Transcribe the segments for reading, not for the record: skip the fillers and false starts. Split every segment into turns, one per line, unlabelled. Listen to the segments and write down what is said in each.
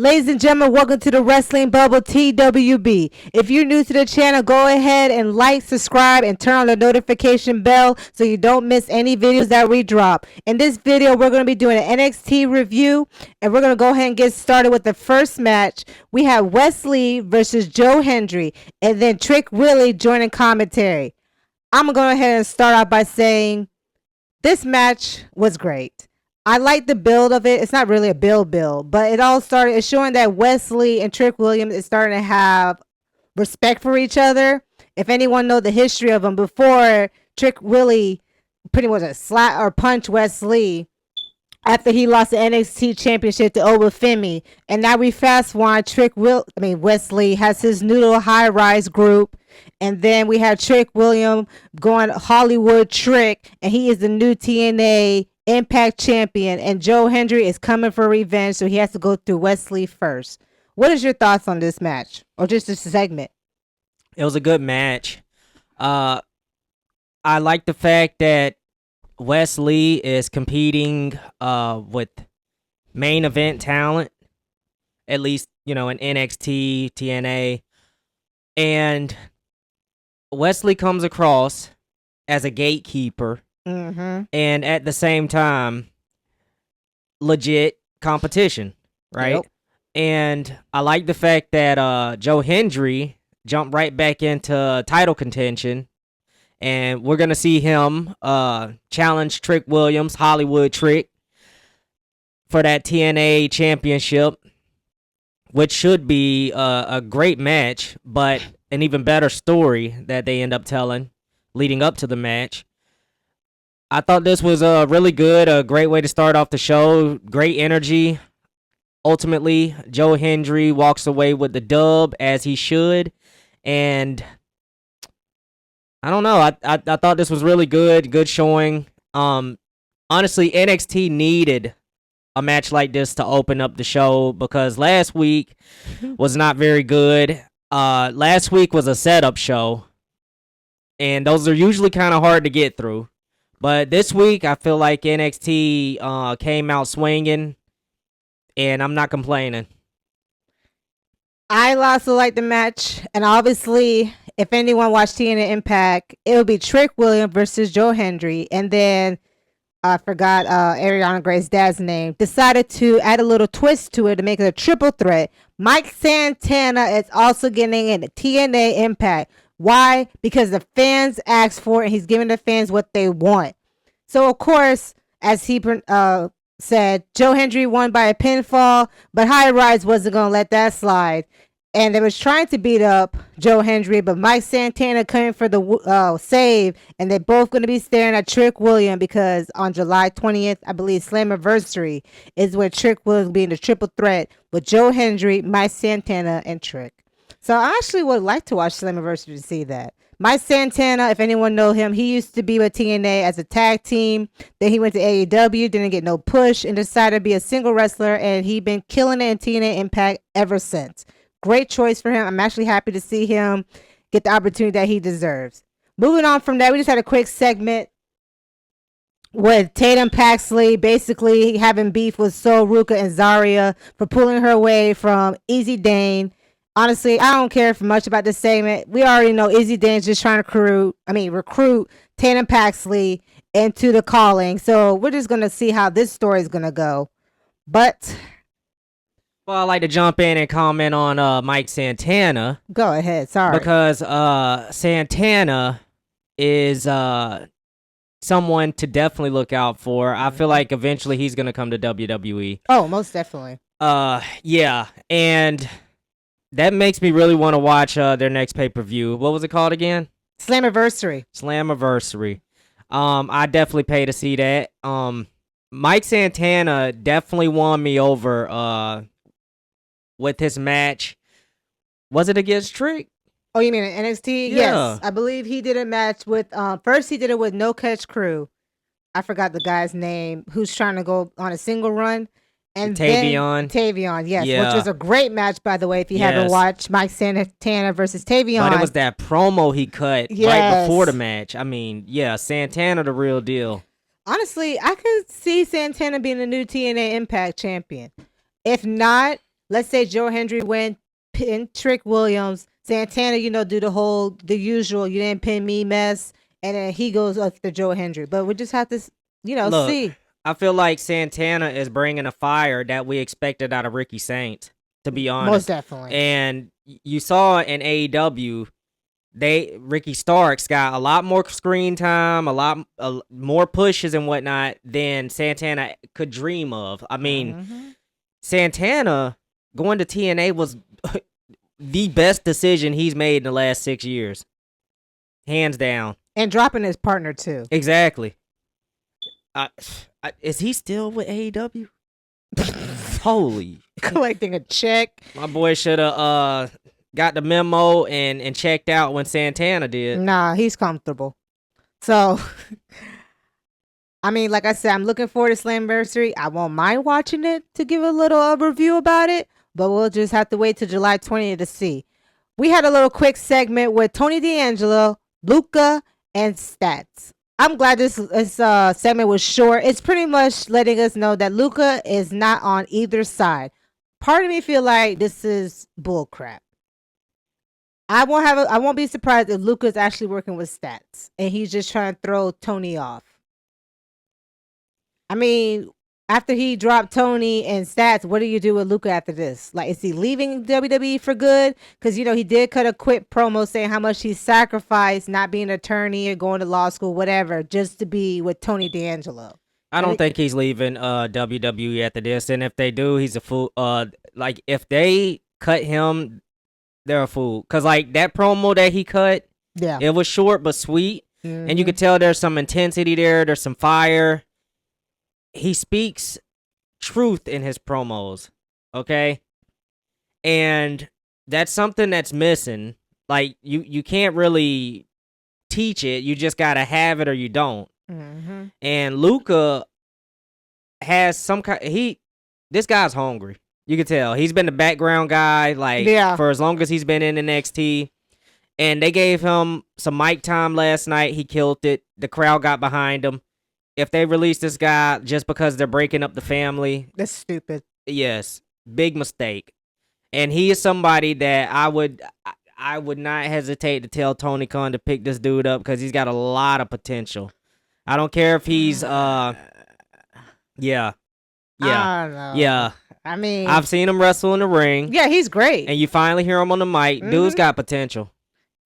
Ladies and gentlemen, welcome to the Wrestling Bubble TWB. If you're new to the channel, go ahead and like, subscribe, and turn on the notification bell so you don't miss any videos that we drop. In this video, we're going to be doing an NXT review, and we're going to go ahead and get started with the first match. We have Wes Lee versus Joe Hendry, and then Trick Willie joining commentary. I'm going to go ahead and start out by saying this match was great. I like the build of it. It's not really a build, but it all started. It's showing that Wes Lee and Trick Williams is starting to have respect for each other. If anyone know the history of them, before Trick Willie pretty much a slap or punch Wes Lee after he lost the NXT Championship to OBA Femi, and now we fast forward. Wes Lee has his new little high rise group. And then we have Trick Williams going Hollywood Trick, and he is the new TNA Impact Champion. And Joe Hendry is coming for revenge, so he has to go through Wes Lee first. What is your thoughts on this match, or just this segment?
It was a good match. I like the fact that Wes Lee is competing with main event talent, at least, in NXT, TNA. And Wes Lee comes across as a gatekeeper, and at the same time, legit competition, right? Yep. And I like the fact that Joe Hendry jumped right back into title contention, and we're gonna see him challenge Trick Williams, Hollywood Trick, for that TNA championship, which should be a great match, but an even better story that they end up telling leading up to the match. I thought this was really good, a great way to start off the show. Great energy. Ultimately, Joe Hendry walks away with the dub, as he should. And I don't know. I thought this was really good. Good showing. Honestly, NXT needed a match like this to open up the show, because last week was not very good. Last week was a setup show, and those are usually kind of hard to get through. But this week, I feel like NXT came out swinging, and I'm not complaining.
I also like the match, and obviously, if anyone watched TNA Impact, it would be Trick Williams versus Joe Hendry, and then I forgot Ariana Grace's dad's name, decided to add a little twist to it to make it a triple threat. Mike Santana is also getting in TNA Impact. Why? Because the fans asked for it, and he's giving the fans what they want. So, of course, as he said, Joe Hendry won by a pinfall, but High Rise wasn't going to let that slide. And they was trying to beat up Joe Hendry, but Mike Santana coming for the save, and they're both going to be staring at Trick Williams, because on July 20th, I believe Slammiversary is where Trick Williams will be in the triple threat with Joe Hendry, Mike Santana, and Trick. So I actually would like to watch Slammiversary to see that. Mike Santana, if anyone know him, he used to be with TNA as a tag team. Then he went to AEW, didn't get no push, and decided to be a single wrestler, and he been killing it in TNA Impact ever since. Great choice for him. I'm actually happy to see him get the opportunity that he deserves. Moving on from that, we just had a quick segment with Tatum Paxley basically having beef with Sol Ruka and Zarya for pulling her away from Izzy Dane. Honestly, I don't care for much about this segment. We already know Izzy Dane's just trying to recruit Tatum Paxley into the calling. So we're just going to see how this story is going to go. But
well, I'd like to jump in and comment on Mike Santana.
Go ahead, sorry.
Because Santana is someone to definitely look out for. I feel like eventually he's going to come to WWE.
Oh, most definitely.
Yeah, and that makes me really want to watch their next pay-per-view. What was it called again?
Slammiversary.
Slammiversary. I definitely pay to see that. Mike Santana definitely won me over with his match. Was it against Trick?
Oh, you mean in NXT?
Yeah.
Yes. I believe he did a match with, first he did it with No Catch Crew. I forgot the guy's name, who's trying to go on a single run. And Tavion, yes. Yeah. Which was a great match, by the way, if you haven't watched Mike Santana versus Tavion.
But it was that promo he cut right before the match. I mean, yeah, Santana the real deal.
Honestly, I could see Santana being the new TNA Impact champion. If not, let's say Joe Hendry went pin Trick Williams, Santana, do the usual, you didn't pin me mess, and then he goes up to Joe Hendry. But we just have to,
Look,
see.
I feel like Santana is bringing a fire that we expected out of Ricky Saints, to be honest.
Most definitely.
And you saw in AEW, Ricky Starks got a lot more screen time, a lot more pushes and whatnot than Santana could dream of. I mean, Santana going to TNA was the best decision he's made in the last 6 years, hands down.
And dropping his partner too.
Exactly. Is he still with AEW? Holy.
Collecting a check.
My boy should have got the memo and checked out when Santana did.
Nah, he's comfortable. So, I mean, like I said, I'm looking forward to Slammiversary. I won't mind watching it to give a little review about it, but we'll just have to wait till July 20th to see. We had a little quick segment with Tony D'Angelo, Luca, and Stats. I'm glad this segment was short. It's pretty much letting us know that Luca is not on either side. Part of me feel like this is bullcrap. I won't be surprised if Luca's actually working with Stats and he's just trying to throw Tony off. I mean, after he dropped Tony and Stats, what do you do with Luca after this? Like, is he leaving WWE for good? Because, he did cut a quick promo saying how much he sacrificed not being an attorney or going to law school, whatever, just to be with Tony D'Angelo.
I don't think he's leaving WWE after this. And if they do, he's a fool. Like, if they cut him, they're a fool. Because, like, that promo that he cut, it was short but sweet. Mm-hmm. And you could tell there's some intensity there. There's some fire. He speaks truth in his promos, okay? And that's something that's missing. Like, you can't really teach it. You just got to have it or you don't. Mm-hmm. And Luca has some kind... This guy's hungry. You can tell. He's been the background guy, for as long as he's been in NXT. And they gave him some mic time last night. He killed it. The crowd got behind him. If they release this guy just because they're breaking up the family...
That's stupid.
Yes. Big mistake. And he is somebody that I would not hesitate to tell Tony Khan to pick this dude up because he's got a lot of potential. I don't care if he's... Yeah.
I don't know.
Yeah.
I mean...
I've seen him wrestle in the ring.
Yeah, he's great.
And you finally hear him on the mic. Mm-hmm. Dude's got potential.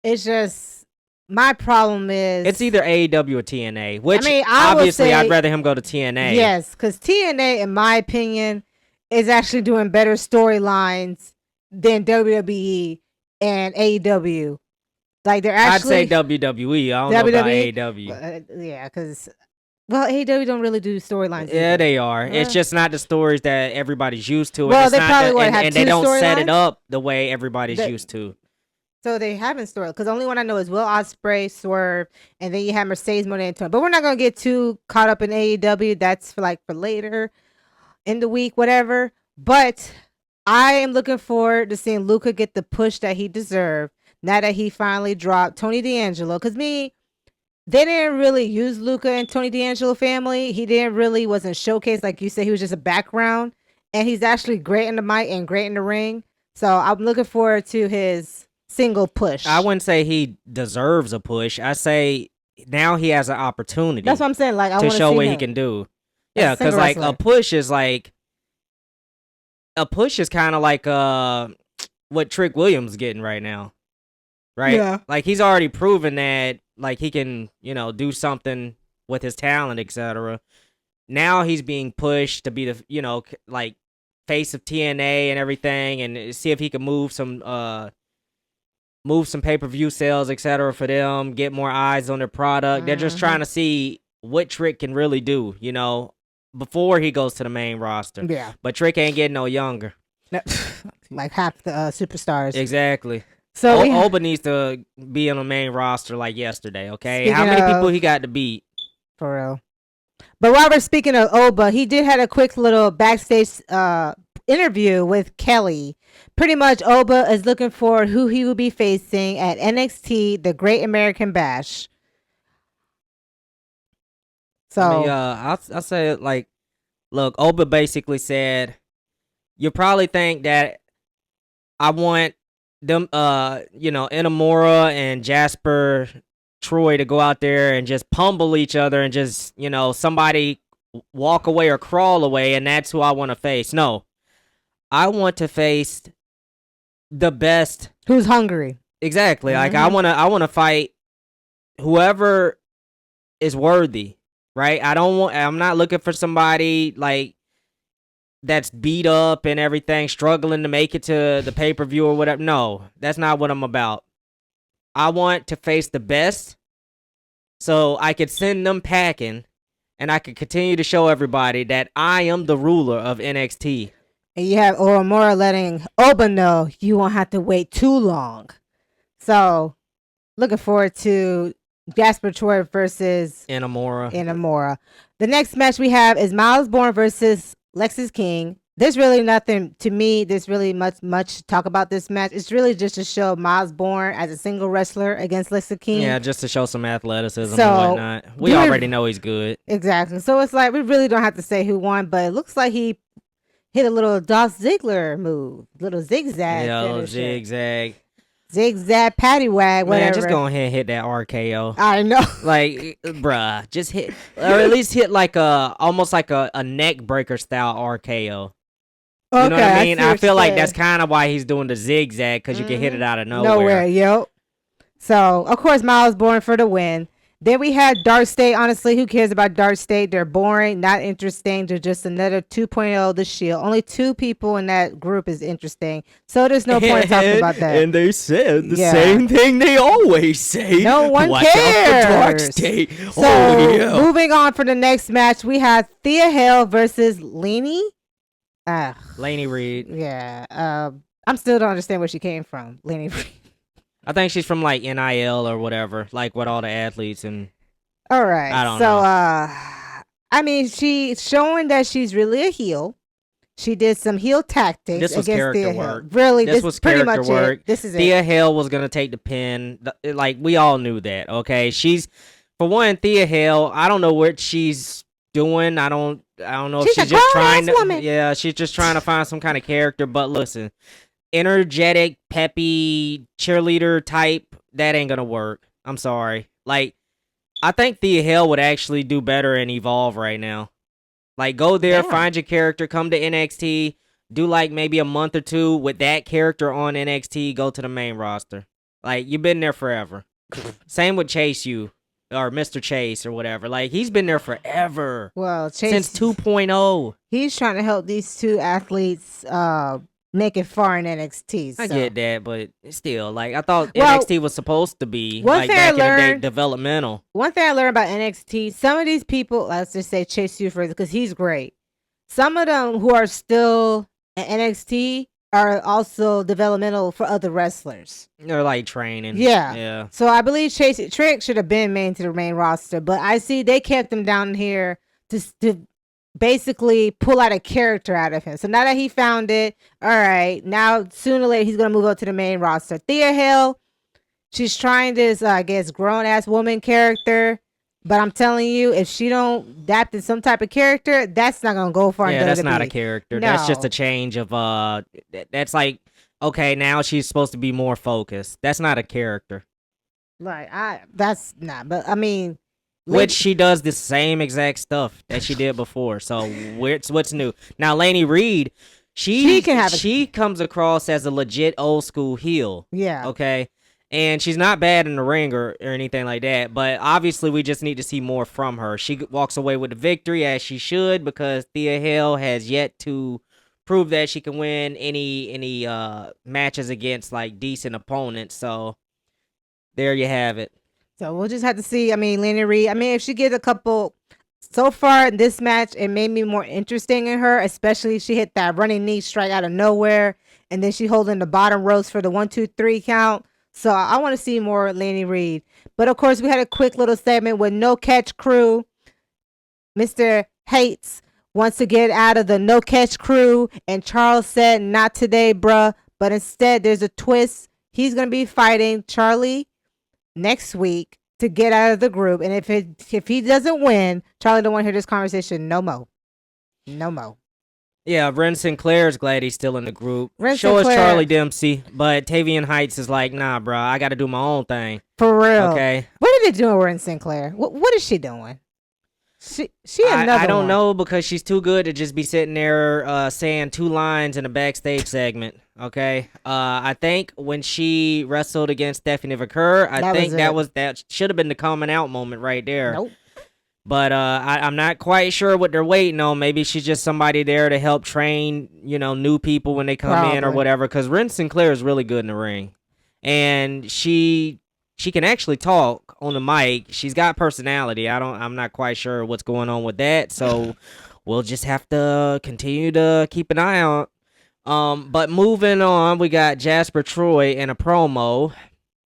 It's just... My problem is...
It's either AEW or TNA, which obviously I'd rather him go to TNA.
Yes, because TNA, in my opinion, is actually doing better storylines than WWE and AEW. Like, they're actually...
I'd say WWE. I don't know about AEW.
Yeah, because... Well, AEW don't really do storylines.
Yeah, they are. It's just not the stories that everybody's used to.
Well,
and
they probably have
and they don't set it up the way everybody's used to.
So they haven't story because the only one I know is Will Ospreay, Swerve, and then you have Mercedes Moné and Tony. But we're not gonna get too caught up in AEW. That's for later in the week, whatever. But I am looking forward to seeing Luca get the push that he deserved now that he finally dropped Tony D'Angelo. Because they didn't really use Luca and Tony D'Angelo family. He wasn't showcased like you said. He was just a background, and he's actually great in the mic and great in the ring. So I'm looking forward to his single push.
I wouldn't say he deserves a push. I say now he has an opportunity.
That's what I'm saying. Like, I
to show what
him.
He can do. Yeah, because a push is kind of like what Trick Williams getting right now, right?
Yeah.
Like, he's already proven that he can do something with his talent, etc. Now he's being pushed to be the face of TNA and everything, and see if he can move some pay-per-view sales, etc. for them, get more eyes on their product. They're just trying to see what Trick can really do, before he goes to the main roster.
Yeah.
But Trick ain't getting no younger.
Like half the superstars.
Exactly.
So
Oba needs to be on the main roster like yesterday, okay? How many people he got to beat?
For real. But while we're speaking of Oba, he did have a quick little backstage interview with Kelly. Pretty much Oba is looking for who he will be facing at NXT the Great American Bash. So
I'll say look, Oba basically said you probably think that I want them, Inamura and Jasper Troy to go out there and just pummel each other and just, somebody walk away or crawl away, and that's who I want to face. No, I want to face the best.
Who's hungry?
Exactly. Like I want to fight whoever is worthy, right? I'm not looking for somebody like that's beat up and everything, struggling to make it to the pay-per-view or whatever. No, that's not what I'm about. I want to face the best so I could send them packing and I could continue to show everybody that I am the ruler of NXT.
And you have Inamura letting Oba know you won't have to wait too long. So, looking forward to Jasper Troy versus
Inamura.
The next match we have is Miles Bourne versus Lexis King. There's really nothing to me. There's really much to talk about this match. It's really just to show Miles Bourne as a single wrestler against Lexis King.
Yeah, just to show some athleticism and whatnot. We already know he's good.
Exactly. So it's like we really don't have to say who won, but it looks like he hit a little Dolph Ziggler move, little zigzag.
Yeah, little
zigzag patty wag, whatever.
Man, just go ahead and hit that RKO.
I know.
Like, bruh, just hit, or at least hit like almost like a neck breaker style RKO. You know what I mean? I feel like that's kind of why he's doing the zigzag, because you can hit it out of nowhere.
Yep. So, of course, Miles Bourne for the win. Then we had Dark State. Honestly, who cares about Dark State? They're boring, not interesting. They're just another 2.0 The Shield. Only 2 people in that group is interesting. So there's no point talking about that.
And they said the same thing they always say.
No one
Watch
cares.
out for Dark State.
So, moving on for the next match, we have Thea Hale versus Lainey.
Lainey Reed.
Yeah. I'm still don't understand where she came from. Lainey Reed.
I think she's from like NIL or whatever, like with all the athletes and.
All right.
I don't know.
I mean, she's showing that she's really a heel. She did some heel tactics.
This was character work.
Really,
this was
pretty
character
much
work.
This is
Thea Hale was gonna take the pin. Like we all knew that. Okay, she's for one. Thea Hale. I don't know what she's doing. I don't know if she's just trying to.
Woman.
Yeah, she's just trying to find some kind of character. But listen, energetic, peppy cheerleader type. That ain't gonna work. I'm sorry. Like, I think Thea Hale would actually do better in Evolve right now. Like, go there, find your character, come to NXT, do like maybe a month or 2 with that character on NXT, go to the main roster. Like, you've been there forever. Same with Chase U, or Mr. Chase, or whatever. Like, he's been there forever.
Well, Chase,
since 2.0.
He's trying to help these 2 athletes make it far in NXT. So.
I get that, but still, like, I thought NXT was supposed to be like back in the day, developmental.
One thing I learned about NXT, some of these people, let's just say Chase U first, because he's great. Some of them who are still at NXT are also developmental for other wrestlers.
They're like training.
Yeah. So I believe Trick should have been main to the main roster, but I see they kept him down here to basically pull out a character out of him. So now that he found it, all right, now sooner or later he's going to move up to the main roster. Thea Hale, she's trying this, I guess, grown-ass woman character, but I'm telling you, if she don't adapt to some type of character, that's not going to go far.
Yeah, that's not a character.
No.
That's just a change of, that's like, okay, now she's supposed to be more focused. That's not a character.
Like, that's not, but I mean...
Which she does the same exact stuff that she did before. So what's new? Now Lainey Reed, she comes across as a legit old school heel.
Yeah.
Okay. And she's not bad in the ring or anything like that. But obviously we just need to see more from her. She walks away with the victory as she should, because Thea Hale has yet to prove that she can win any matches against like decent opponents. So there you have it.
So we'll just have to see. I mean, Lainey Reed, I mean, if she gets a couple, so far in this match, it made me more interesting in her, especially if she hit that running knee strike out of nowhere, and then she holding the bottom ropes for the 1, 2, 3 count. So I want to see more Lainey Reed. But of course, we had a quick little segment with No Catch Crew. Mr. Hates wants to get out of the No Catch Crew, and Charles said, not today, bruh. But instead, there's a twist. He's going to be fighting Charlie next week to get out of the group, and if he doesn't win, Charlie don't want to hear this conversation no more.
Yeah, Ren Sinclair's glad he's still in the group.
Ren
Show us
Sinclair.
Charlie Dempsey, but Tavian Heights is like, nah, bro, I got to do my own thing.
For real.
Okay.
What are they doing with Ren Sinclair? What is she doing? She another
I don't
one.
know, because she's too good to just be sitting there saying 2 lines in a backstage segment. Okay. I think when she wrestled against Stephanie Vaquer, that should have been the coming out moment right there.
Nope.
But I'm not quite sure what they're waiting on. Maybe she's just somebody there to help train, new people when they come in or whatever. Because Ren Sinclair is really good in the ring, and she can actually talk on the mic. She's got personality. I'm not quite sure what's going on with that. So we'll just have to continue to keep an eye on. But moving on, we got Jasper Troy in a promo.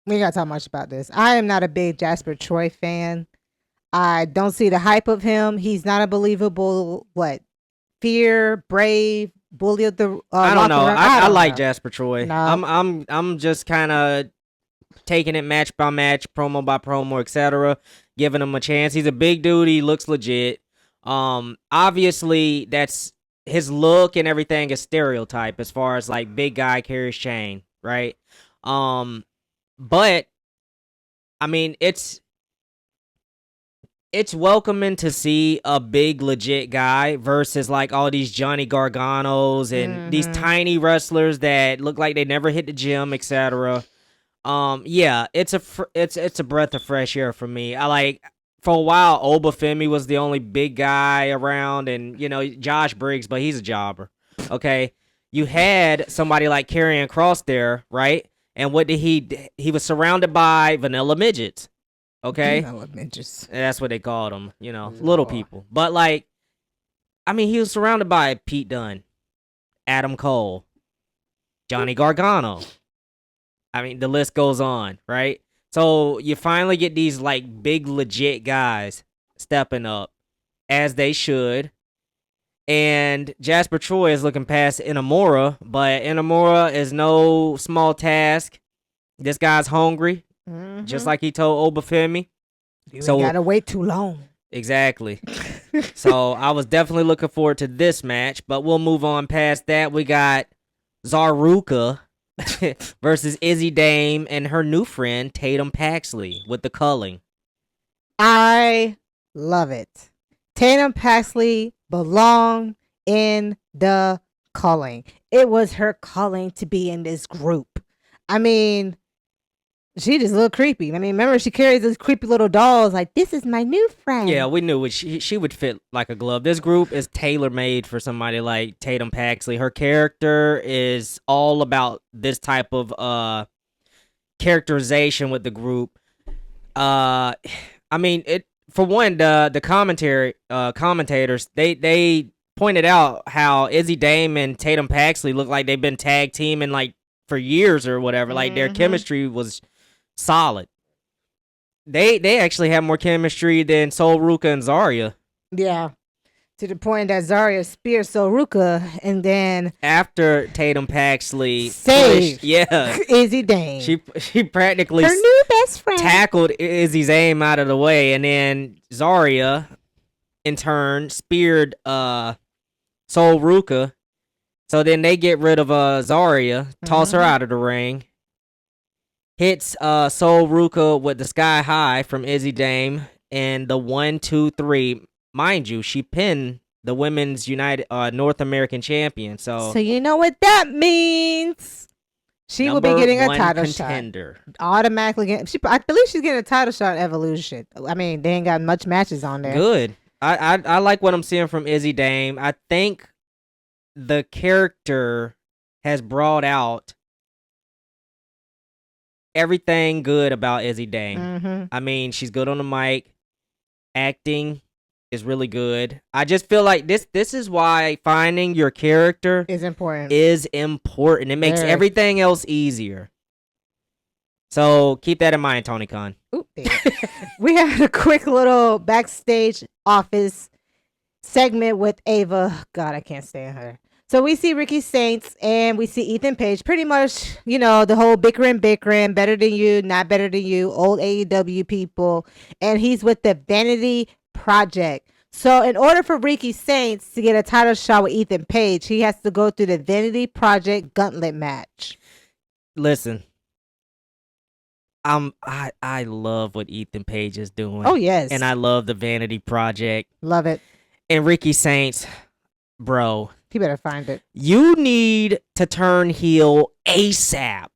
We ain't gotta talk much about this. I am not a big Jasper Troy fan. I don't see the hype of him. He's not a believable brave bully of the.
I don't know. I like
know.
Jasper Troy.
No.
I'm just kind of taking it match by match, promo by promo, etc. Giving him a chance. He's a big dude. He looks legit. Obviously that's his look and everything is stereotype as far as like big guy carries chain, right? But I mean it's welcoming to see a big legit guy versus like all these Johnny Garganos and these tiny wrestlers that look like they never hit the gym, etc. Yeah, it's a breath of fresh air for me. For a while, OBA Femi was the only big guy around, and Josh Briggs, but he's a jobber. Okay, you had somebody like Karrion Kross there, right? And what did he was surrounded by vanilla midgets. Okay,
Vanilla midgets.
that's what they called them. Little people. But he was surrounded by Pete Dunne, Adam Cole, Johnny Gargano. The list goes on, right? So you finally get these big legit guys stepping up as they should. And Jasper Troy is looking past Inamura, but Inamura is no small task. This guy's hungry, just like he told OBA Femi.
You ain't gotta wait too long.
Exactly. So I was definitely looking forward to this match, but we'll move on past that. We got Zaruka versus Izzy Dame and her new friend Tatum Paxley with the culling.
I love it. Tatum Paxley belonged in the culling. It was her calling to be in this group. She just a little creepy. Remember she carries those creepy little dolls like, this is my new friend.
Yeah, we knew she would fit like a glove. This group is tailor-made for somebody like Tatum Paxley. Her character is all about this type of characterization with the group. For one, the commentators, they pointed out how Izzy Dame and Tatum Paxley look like they've been tag teaming for years or whatever. Like their chemistry was solid. They actually have more chemistry than Sol Ruka and Zarya.
Yeah. To the point that Zarya speared Sol Ruka, and then
after Tatum Paxley
saved
Izzy
Dame.
She practically
her new best friend
tackled Izzy's aim out of the way, and then Zarya in turn speared Sol Ruka. So then they get rid of Zarya, toss her out of the ring. Hits Sol Ruka with the sky high from Izzy Dame and the 1, 2, 3. Mind you, she pinned the women's United North American champion. So
you know what that means. She will be getting a title
contender.
Shot. Automatically I believe she's getting a title shot at Evolution. They ain't got much matches on there.
Good. I like what I'm seeing from Izzy Dame. I think the character has brought out everything good about Izzy Dame. She's good on the mic. Acting is really good. I just feel like this is why finding your character
is important.
It makes everything else easier. So keep that in mind, Tony Khan.
We had a quick little backstage office segment with Ava. God, I can't stand her. So we see Ricky Saints and we see Ethan Page. Pretty much, the whole bickering, better than you, not better than you, old AEW people. And he's with the Vanity Project. So in order for Ricky Saints to get a title shot with Ethan Page, he has to go through the Vanity Project Gauntlet match.
Listen, I love what Ethan Page is doing.
Oh yes,
and I love the Vanity Project.
Love it.
And Ricky Saints, bro,
he better find it.
You need to turn heel ASAP,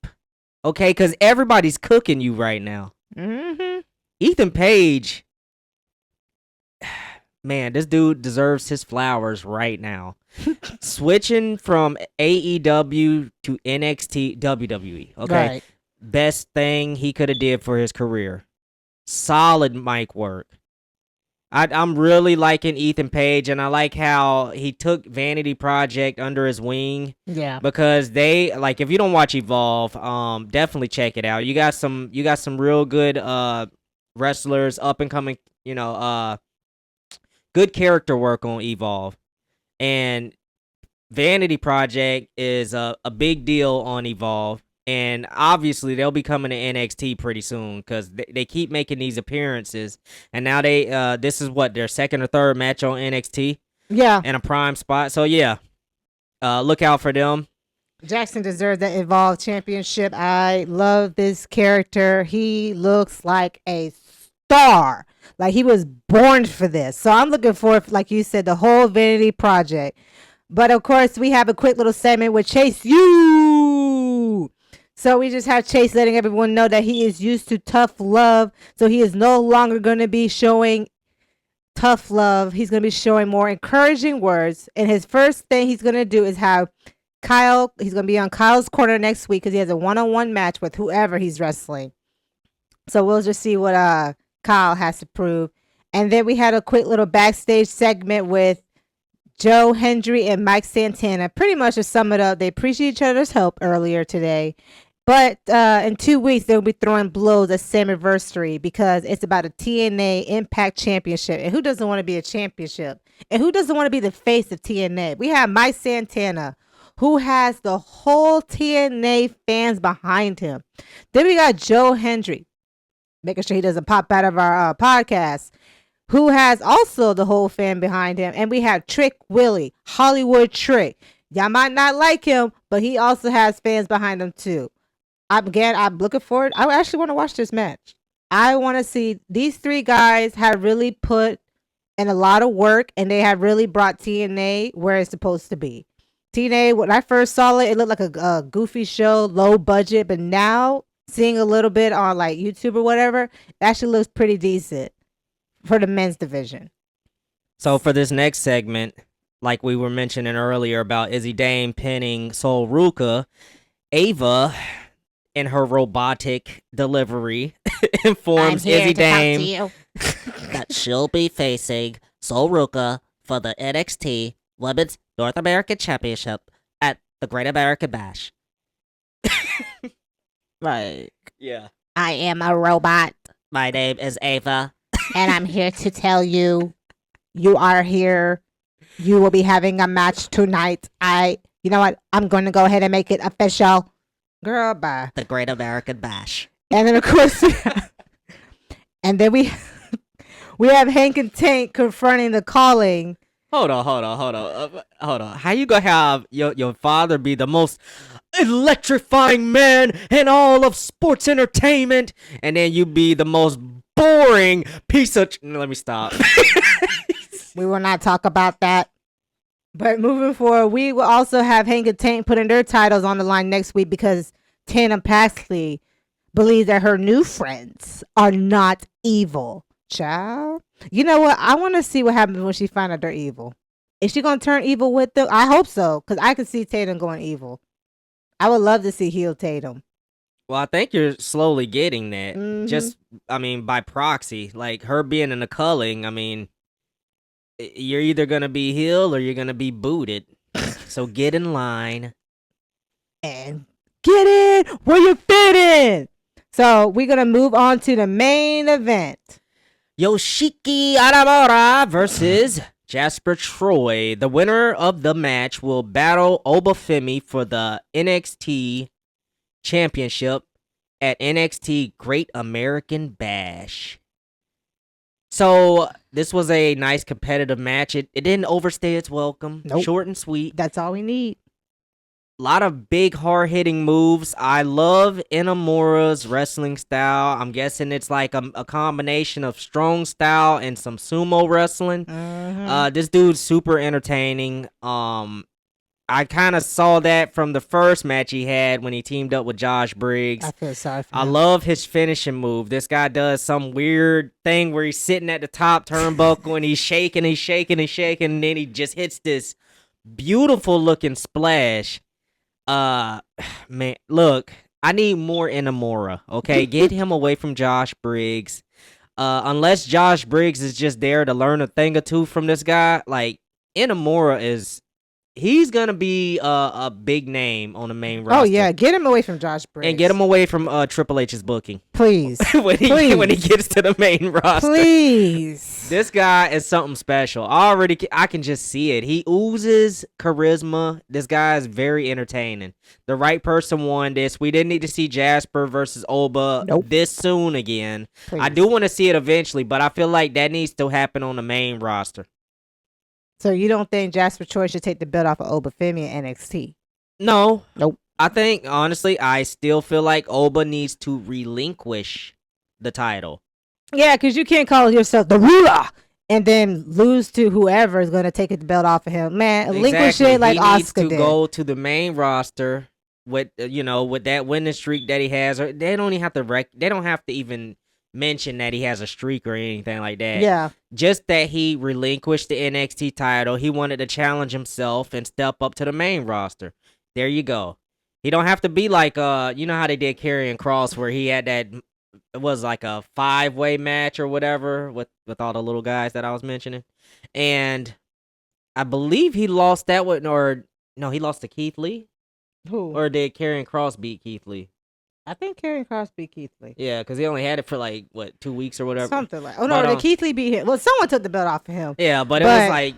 okay? Because everybody's cooking you right now.
Mm-hmm.
Ethan Page, man, this dude deserves his flowers right now. Switching from AEW to NXT WWE, okay?
Right.
Best thing he could have did for his career. Solid mic work. I'm really liking Ethan Page, and I like how he took Vanity Project under his wing.
Yeah.
Because they, like, if you don't watch Evolve, definitely check it out. You got some real good wrestlers, up and coming, good character work on Evolve. And Vanity Project is a big deal on Evolve. And obviously, they'll be coming to NXT pretty soon because they keep making these appearances. And now this is what, their second or third match on NXT?
Yeah.
In a prime spot. So, yeah, look out for them.
Jackson deserves the Evolve Championship. I love this character. He looks like a star. Like he was born for this. So I'm looking forward, like you said, the whole Vanity Project. But, of course, we have a quick little segment with Chase U. So we just have Chase letting everyone know that he is used to tough love. So he is no longer going to be showing tough love. He's going to be showing more encouraging words. And his first thing he's going to do is have Kyle. He's going to be on Kyle's corner next week because he has a one-on-one match with whoever he's wrestling. So we'll just see what Kyle has to prove. And then we had a quick little backstage segment with Joe Hendry and Mike Santana. Pretty much to sum it up, they appreciate each other's help earlier today. But in 2 weeks, they'll be throwing blows at Slammiversary because it's about a TNA Impact Championship. And who doesn't want to be a championship? And who doesn't want to be the face of TNA? We have Mike Santana, who has the whole TNA fans behind him. Then we got Joe Hendry, making sure he doesn't pop out of our podcast, who has also the whole fan behind him. And we have Trick Willie, Hollywood Trick. Y'all might not like him, but he also has fans behind him too. I'm looking forward. I actually want to watch this match. I want to see these three guys have really put in a lot of work, and they have really brought TNA where it's supposed to be. TNA, when I first saw it, it looked like a goofy show, low budget, but now seeing a little bit on like YouTube or whatever, it actually looks pretty decent for the men's division.
So for this next segment, like we were mentioning earlier about Izzy Dame pinning Sol Ruka, Ava, in her robotic delivery, informs Izzy Dame that she'll be facing Sol Ruka for the NXT Women's North American Championship at the Great American Bash.
Right.
Yeah.
I am a robot.
My name is Ava.
And I'm here to tell you, you are here. You will be having a match tonight. You know what? I'm going to go ahead and make it official. Girl, bye.
The Great American Bash.
And then, of course, and then we have Hank and Tank confronting the calling.
Hold on. How you gonna have your father be the most electrifying man in all of sports entertainment, and then you be the most boring piece of... Let me stop.
We will not talk about that. But moving forward, we will also have Hank and Tank putting their titles on the line next week because Tana Paxley believes that her new friends are not evil. Child. You know what? I want to see what happens when she finds out they're evil. Is she going to turn evil with them? I hope so, because I can see Tatum going evil. I would love to see heel Tatum.
Well, I think you're slowly getting that.
Mm-hmm.
Just, by proxy. Like, her being in the culling, you're either going to be heel or you're going to be booted. So get in line.
And get in where you fit in. So we're going to move on to the main event.
Yoshiki Inamura versus Jasper Troy. The winner of the match will battle OBA Femi for the NXT Championship at NXT Great American Bash. So this was a nice competitive match. It didn't overstay its welcome.
Nope.
Short and sweet.
That's all we need.
A lot of big, hard-hitting moves. I love Inamura's wrestling style. I'm guessing it's like a combination of strong style and some sumo wrestling. This dude's super entertaining. I kind of saw that from the first match he had when he teamed up with Josh Briggs.
I feel sorry for
I
him.
love his finishing move. This guy does some weird thing where he's sitting at the top turnbuckle and he's shaking, and then he just hits this beautiful looking splash. Man, look, I need more Inamura. Okay, get him away from Josh Briggs. Unless Josh Briggs is just there to learn a thing or two from this guy, like Inamura is. He's gonna be a big name on the main roster.
Oh yeah, get him away from Josh Briggs.
And get him away from Triple H's booking.
Please.
when he gets to the main roster.
Please.
This guy is something special. I can just see it. He oozes charisma. This guy is very entertaining. The right person won this. We didn't need to see Jasper versus Oba this soon again.
Please.
I do want to see it eventually, but I feel like that needs to happen on the main roster.
So you don't think Jasper Troy should take the belt off of OBA Femi in NXT?
No.
Nope.
I think, honestly, I still feel like Oba needs to relinquish the title.
Yeah, because you can't call yourself the ruler and then lose to whoever is going to take the belt off of him. Man, relinquish it like Oscar did.
He needs to go to the main roster with, with that winning streak that he has. Or they don't even have to they don't have to even mention that he has a streak or anything like that.
Yeah.
Just that he relinquished the NXT title. He wanted to challenge himself and step up to the main roster. There you go. He don't have to be like you know how they did Karrion Kross where he had that, it was like a 5-way match or whatever with all the little guys that I was mentioning. And I believe he lost that one, or no, he lost to Keith Lee.
Who?
Or did Karrion Kross beat Keith Lee?
I think Karrion Kross beat Keith Lee.
Yeah, because he only had it for like, 2 weeks or whatever.
Something like. Oh no, did Keith Lee beat him? Well, someone took the belt off of him.
Yeah, but it was like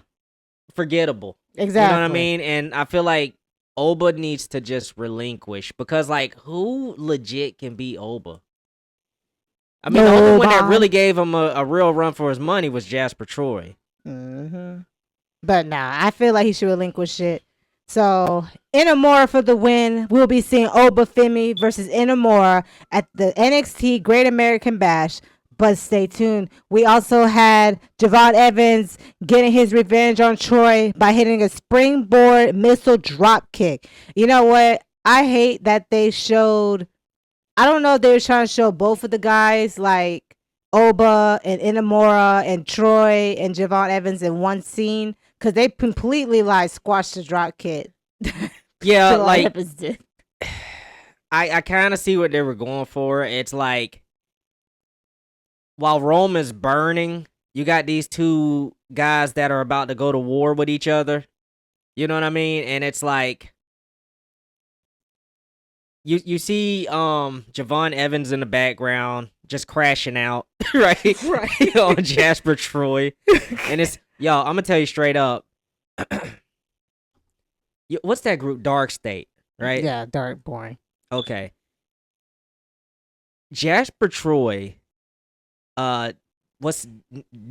forgettable.
Exactly.
You know what I mean? And I feel like Oba needs to just relinquish, because like who legit can beat Oba? I mean, the only one that really gave him a real run for his money was Jasper Troy.
But nah, I feel like he should relinquish it. So, Inamura for the win. We'll be seeing OBA Femi versus Inamura at the NXT Great American Bash. But stay tuned. We also had Javon Evans getting his revenge on Troy by hitting a springboard missile drop kick. You know what? I hate that they showed... I don't know if they were trying to show both of the guys, like Oba and Inamura and Troy and Javon Evans in one scene. Because they completely like squashed the drop kick.
Yeah, like I kind of see what they were going for. It's like while Rome is burning, you got these two guys that are about to go to war with each other. You know what I mean? And it's like you see Javon Evans in the background just crashing out, right? Right. On Jasper Troy. And it's I'm gonna tell you straight up. What's that group? Dark State, right?
Yeah, dark, boring.
Okay. Jasper Troy. What's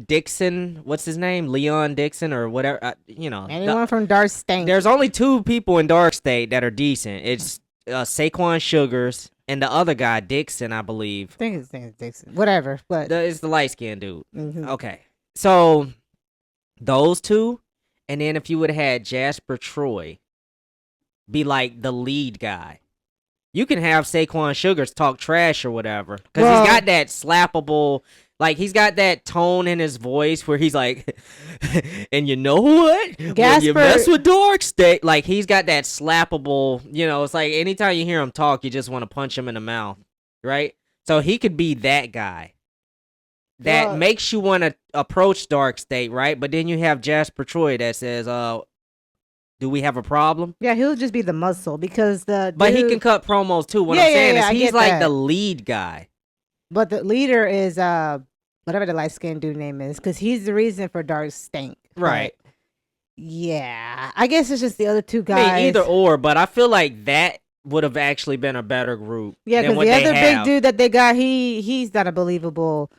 Dixon? What's his name? Leon Dixon or whatever.
Anyone from Dark State.
There's only 2 people in Dark State that are decent. It's Saquon Sugars and the other guy, Dixon, I believe.
I think his name is Dixon. Whatever, but
it's the light skinned dude.
Mm-hmm.
Okay, so those 2, and then if you would have had Jasper Troy be like the lead guy, you can have Saquon Sugars talk trash or whatever, because he's got that slappable, like he's got that tone in his voice where he's like, and you know what? When you mess with Dark State, like he's got that slappable, it's like anytime you hear him talk, you just want to punch him in the mouth, right? So he could be that guy that makes you want to approach Dark State, right? But then you have Jasper Troy that says, do we have a problem?
Yeah, he'll just be the muscle because
But he can cut promos too. What I'm saying is he's like the lead guy.
But the leader is whatever the light skinned dude name is, because he's the reason for Dark Stink.
Right.
Yeah. I guess it's just the other 2 guys.
I mean, either or, but I feel like that would have actually been a better group.
Yeah, because the other big dude that they got, he's not a believable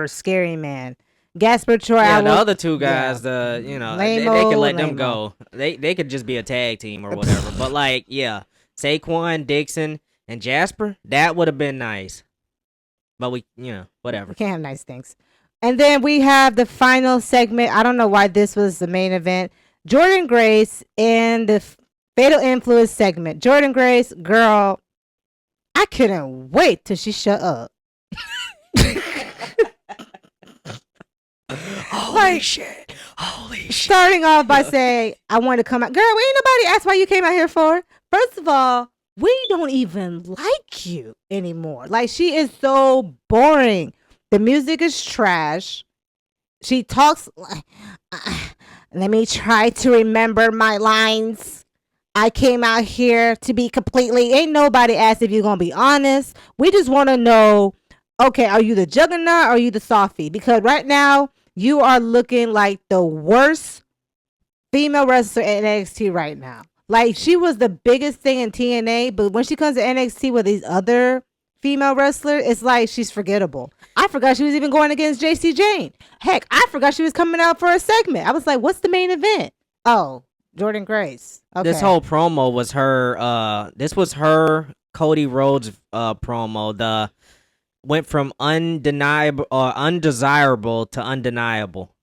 scary man. Jasper Troy.
Yeah, the other two guys, they could let them
Lame-o.
go. They could just be a tag team or whatever. But like, yeah, Saquon, Dixon, and Jasper, that would have been nice. But we whatever.
We can't have nice things. And then we have the final segment. I don't know why this was the main event. Jordynn Grace in the Fatal Influence segment. Jordynn Grace, girl, I couldn't wait till she shut up.
Holy shit.
Starting off by saying, I want to come out. Girl, ain't nobody asked why you came out here for. First of all, we don't even like you anymore. Like, she is so boring. The music is trash. She talks like, let me try to remember my lines. I came out here to be completely, ain't nobody asked if you're going to be honest. We just want to know, okay, are you the juggernaut or are you the softie? Because right now, you are looking like the worst female wrestler in NXT right now. Like, she was the biggest thing in TNA, but when she comes to NXT with these other female wrestlers, it's like she's forgettable. I forgot she was even going against JC Jane. Heck, I forgot she was coming out for a segment. I was like, what's the main event? Oh, Jordynn Grace. Okay.
This whole promo was her. This was her Cody Rhodes promo. Went from undeniable or undesirable to undeniable.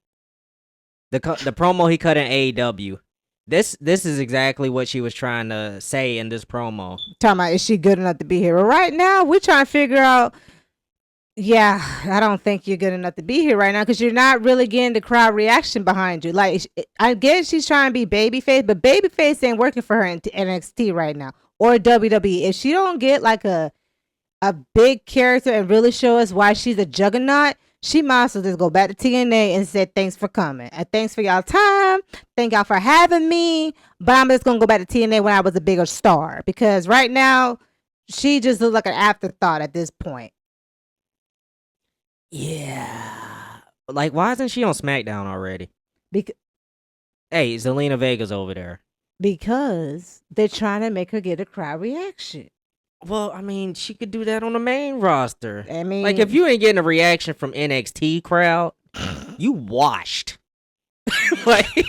The promo he cut in AEW. This is exactly what she was trying to say in this promo.
Talking about, is she good enough to be here? Well, right now, we're trying to figure out, yeah, I don't think you're good enough to be here right now because you're not really getting the crowd reaction behind you. Like, I guess she's trying to be babyface, but babyface ain't working for her in NXT right now or WWE. If she don't get like a big character and really show us why she's a juggernaut, she might as well just go back to TNA and say thanks for coming and thanks for y'all time. Thank y'all for having me. But I'm just gonna go back to TNA when I was a bigger star because right now she just looks like an afterthought at this point.
Yeah, like why isn't she on SmackDown already?
Because
hey, Zelina Vega's over there.
Because they're trying to make her get a crowd reaction.
Well, I mean, she could do that on the main roster.
I mean,
like if you ain't getting a reaction from NXT crowd, you washed. Like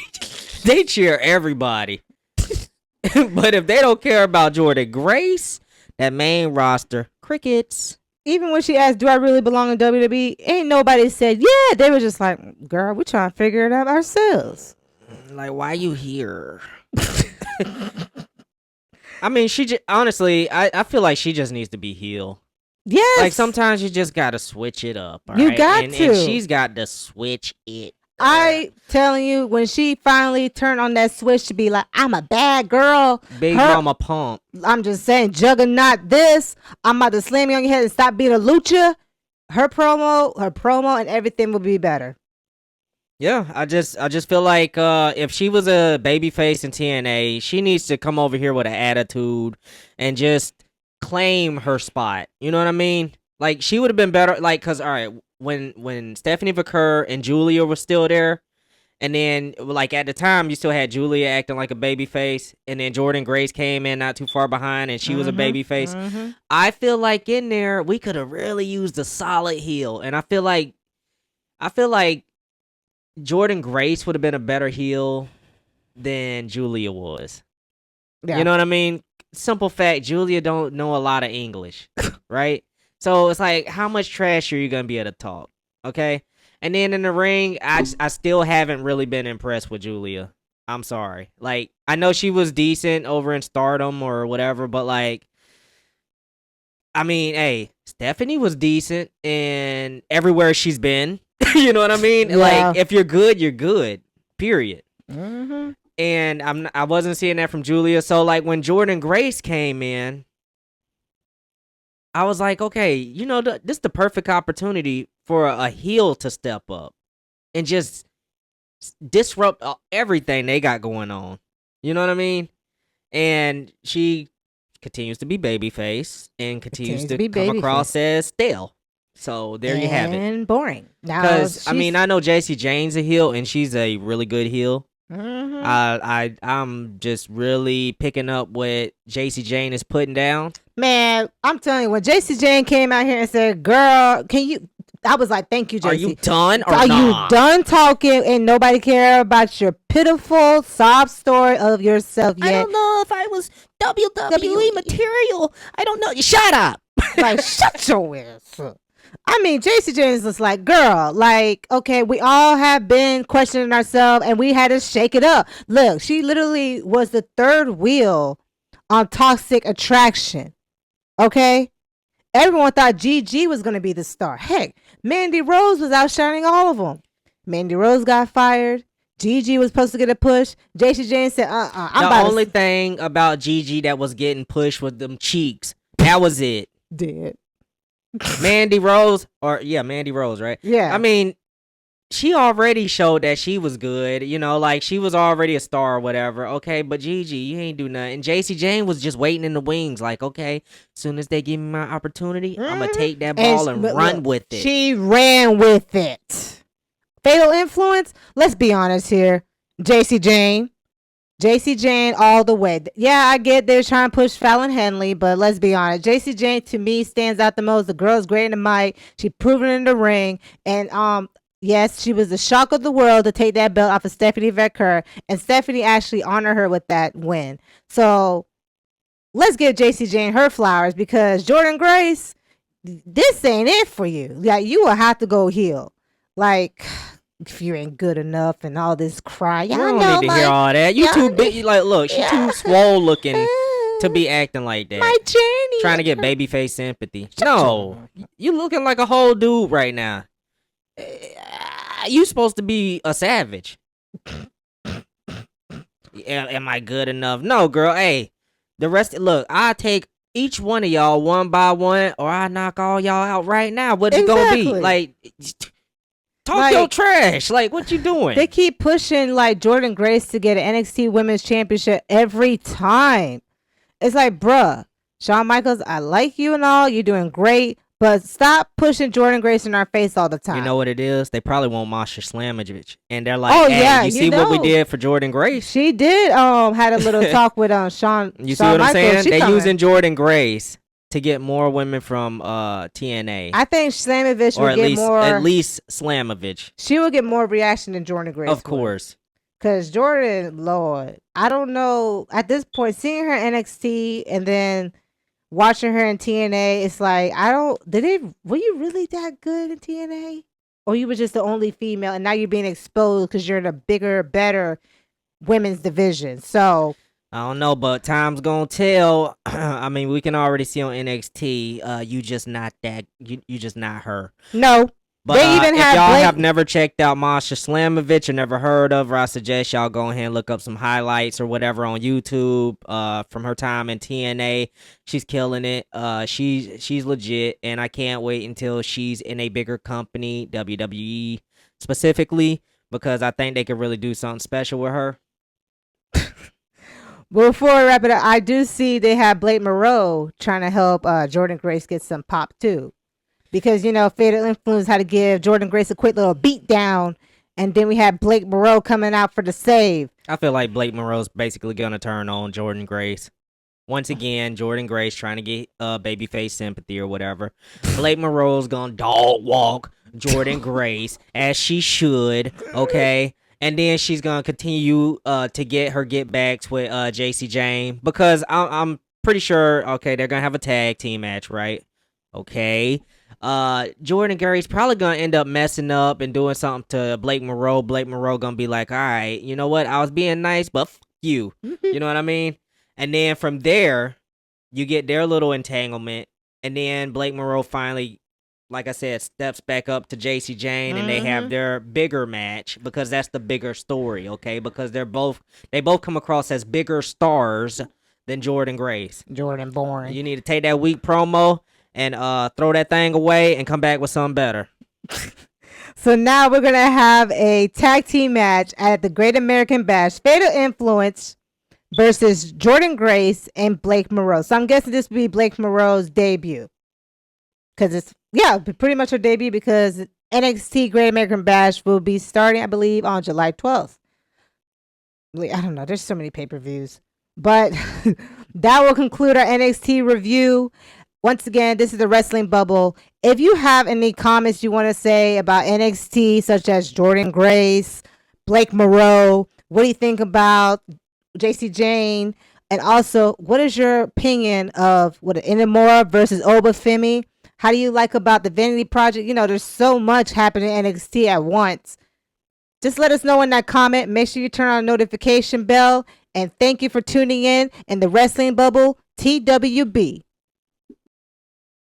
they cheer everybody. But if they don't care about Jordynn Grace, that main roster, crickets.
Even when she asked, do I really belong in WWE? Ain't nobody said, yeah. They were just like, girl, we're trying to figure it out ourselves.
Like, why you here? I mean, honestly, I feel like she just needs to be heel.
Yes.
Like, sometimes you just got to switch it up.
You got
and
to.
she's got to switch it.
I telling you, when she finally turned on that switch to be like, I'm a bad girl.
Big Mama Pump.
I'm just saying, juggernaut this. I'm about to slam you on your head and stop being a lucha. Her promo and everything will be better.
Yeah, I just feel like if she was a babyface in TNA, she needs to come over here with an attitude and just claim her spot. You know what I mean? Like, she would have been better. Like, cause all right, when Stephanie McCurr and Julia were still there, and then like at the time you still had Julia acting like a babyface, and then Jordynn Grace came in not too far behind, and she was a babyface.
Mm-hmm.
I feel like in there we could have really used a solid heel, and I feel like Jordynn Grace would have been a better heel than Julia was. Yeah. You know what I mean? Simple fact, Julia don't know a lot of English, right? So it's like, how much trash are you going to be able to talk? Okay? And then in the ring, I still haven't really been impressed with Julia. I'm sorry. Like, I know she was decent over in Stardom or whatever, but like, I mean, hey, Stephanie was decent in everywhere she's been. You know what I mean? Yeah. Like, if you're good, you're good. Period.
Mm-hmm.
And I wasn't seeing that from Julia. So like when Jordynn Grace came in, I was like, okay, you know, this is the perfect opportunity for a heel to step up and just disrupt everything they got going on. You know what I mean? And she continues to be babyface and continues to come across as stale. So there you have it.
And boring.
Because I mean, I know JC Jane's a heel and she's a really good heel.
Mm-hmm.
I'm just really picking up what JC Jane is putting down.
Man, I'm telling you, when JC Jane came out here and said, "Girl, can you I was like, thank you, JC.
Are you done or
Are
nah?
you done talking and nobody care about your pitiful sob story of yourself yet?
I don't know if I was WWE material. I don't know. Shut up.
Like, shut your ass up. I mean, JC James was like, girl, like, okay, we all have been questioning ourselves and we had to shake it up. Look, she literally was the third wheel on Toxic Attraction. Okay? Everyone thought Gigi was going to be the star. Heck, Mandy Rose was outshining all of them. Mandy Rose got fired. Gigi was supposed to get a push. JC James said,
The only thing about Gigi that was getting pushed was them cheeks. That was it.
Dead.
Mandy Rose, Mandy Rose, right?
Yeah.
I mean, she already showed that she was good, you know, like she was already a star or whatever. Okay, but Gigi, you ain't do nothing. JC Jane was just waiting in the wings, like, okay, as soon as they give me my opportunity, I'm gonna take that ball and run with it.
She ran with it. Fatal Influence? Let's be honest here. JC Jane all the way. Yeah, I get they're trying to push Fallon Henley, but let's be honest. JC Jane to me stands out the most. The girl's great in the mic. She proven in the ring. And yes, she was the shock of the world to take that belt off of Stephanie Vecker. And Stephanie actually honored her with that win. So let's give JC Jane her flowers because Jordynn Grace, this ain't it for you. Like, you will have to go heel. Like, if you ain't good enough and all this cry.
You don't need to hear all that. You too big. Like, look, she too swole looking to be acting like that.
My journey.
Trying to get babyface sympathy. No, you looking like a whole dude right now. You supposed to be a savage. Am I good enough? No, girl. Hey, the rest. Look, I take each one of y'all one by one, or I knock all y'all out right now. What's it gonna be? Like, talk your trash. Like, what you doing?
They keep pushing like Jordynn Grace to get an NXT Women's Championship every time. It's like, bruh, Shawn Michaels, I like you and all. You're doing great. But stop pushing Jordynn Grace in our face all the time.
You know what it is? They probably want Masha Slamovich. And they're like,
oh,
hey,
yeah,
you see what we did for Jordynn Grace?
She did had a little talk with Shawn.
You see what I'm saying? They're using Jordynn Grace to get more women from TNA.
I think Slamovich would get more.
At least Slamovich.
She will get more reaction than Jordynn Grace.
Of course.
Because Jordynn, Lord, I don't know. At this point, seeing her NXT and then watching her in TNA, it's like, were you really that good in TNA? Or you were just the only female and now you're being exposed because you're in a bigger, better women's division. So
I don't know, but time's gonna tell. I mean, we can already see on NXT, you just not that, you just not her.
No.
But they even if y'all have never checked out Masha Slamovich or never heard of her, I suggest y'all go ahead and look up some highlights or whatever on YouTube from her time in TNA. She's killing it. She's legit, and I can't wait until she's in a bigger company, WWE specifically, because I think they could really do something special with her.
Before we wrap it up, I do see they have Blake Moreau trying to help Jordynn Grace get some pop too. Because, you know, Fatal Influence had to give Jordynn Grace a quick little beat down. And then we had Blake Moreau coming out for the save.
I feel like Blake Moreau's basically going to turn on Jordynn Grace. Once again, Jordynn Grace trying to get babyface sympathy or whatever. Blake Moreau's going to dog walk Jordynn Grace as she should, okay? And then she's going to continue to get her get-backs with JC Jane. Because I'm pretty sure, okay, they're going to have a tag team match, right? Okay. Jordynn Grace probably gonna end up messing up and doing something to Blake Moreau. Blake Moreau gonna be like, all right, you know what? I was being nice, but f you. You know what I mean? And then from there, you get their little entanglement. And then Blake Moreau finally, like I said, steps back up to JC Jane and they have their bigger match because that's the bigger story, okay? Because they both come across as bigger stars than Jordynn Grace.
Jordynn boring.
You need to take that weak promo and throw that thing away and come back with something better.
So now we're going to have a tag team match at the Great American Bash. Fatal Influence versus Jordynn Grace and Blake Moreau. So I'm guessing this will be Blake Moreau's debut. Because it's, pretty much her debut because NXT Great American Bash will be starting, I believe, on July 12th. I don't know. There's so many pay-per-views. But that will conclude our NXT review. Once again, this is the Wrestling Bubble. If you have any comments you want to say about NXT, such as Jordynn Grace, Blake Moreau, what do you think about JC Jane? And also, what is your opinion of what Inamura versus OBA Femi? How do you like about the Vanity Project? You know, there's so much happening in NXT at once. Just let us know in that comment. Make sure you turn on the notification bell. And thank you for tuning in the Wrestling Bubble, TWB.